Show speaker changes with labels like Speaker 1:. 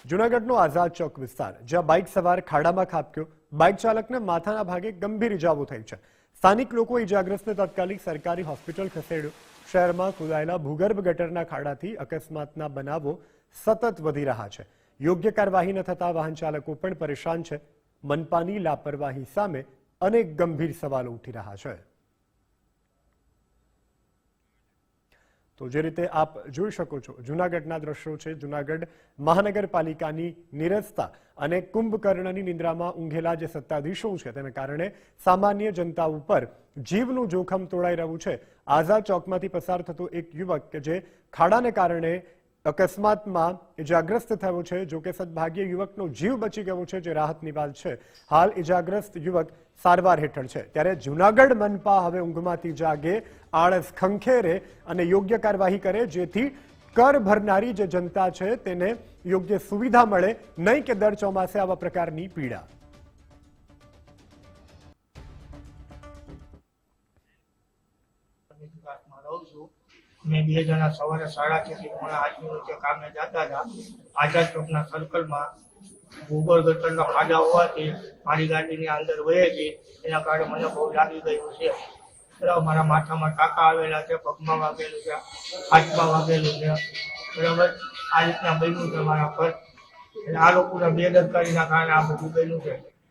Speaker 1: જૂનાગઢનો આઝાદ ચોક વિસ્તાર, જ્યાં બાઇક સવાર ખાડામાં ખાબક્યો, બાઇક ચાલકને માથાના ભાગે ગંભીર ઇજાઓ થઈ છે. સ્થાનિક લોકો ઇજાગ્રસ્તને તાત્કાલિક સરકારી હોસ્પિટલ ખસેડ્યો. શહેરમાં ખોદાયેલા ભૂગર્ભ ગટરના ખાડાથી અકસ્માતના બનાવો સતત વધી રહ્યા છે. યોગ્ય કાર્યવાહી ન થતા વાહન ચાલકો પણ પરેશાન છે. મનપાની લાપરવાહી સામે અનેક ગંભીર સવાલો ઉઠી રહ્યા છે. તો જે રીતે આપ જોઈ શકો છો, જૂનાગઢના દ્રશ્યો છે. જૂનાગઢ મહાનગરપાલિકાની નીરસતા અને કુંભકર્ણની નિંદ્રામાં ઊંઘેલા જે સત્તાધીશો છે તેને કારણે સામાન્ય જનતા ઉપર જીવનું જોખમ તોડાઈ રહ્યું છે. આઝાદ ચોકમાંથી પસાર થતો એક યુવક કે જે ખાડાને કારણે અકસ્માતમાં ઇજાગ્રસ્ત થયો છે. જોકે સદભાગ્યે યુવકનો જીવ બચી ગયો છે, જે રાહતની વાત છે. હાલ ઇજાગ્રસ્ત યુવક સારવાર હેઠળ છે. ત્યારે જૂનાગઢ મનપા હવે ઊંઘમાંથી જાગે, આળસ ખંખેરે અને યોગ્ય કાર્યવાહી કરે, જેથી કર ભરનારી જે જનતા છે તેને યોગ્ય સુવિધા મળે, નહીં કે દર ચોમાસે આવા પ્રકારની પીડા.
Speaker 2: મેં બે જણા સવારે 8:30 પોણા 8ની વચ્ચે કામે જતા હતા. આઝાદ ચોકના સર્કલમાં ભૂગર્ભ ગટરના ખાડા હોવાથી મારી ગાડીની અંદર વહી હતી. એના કારણે મને બહુ લાગી ગયું છે. બરાબર, મારા માથામાં ટાંકા આવેલા છે, પગમાં વાગેલું છે, હાથમાં વાગેલું છે. બરાબર, આ રીતના બન્યું છે મારા પર. એટલે આ લોકોના બેદરકારીના કારણે આ બધું બન્યું છે.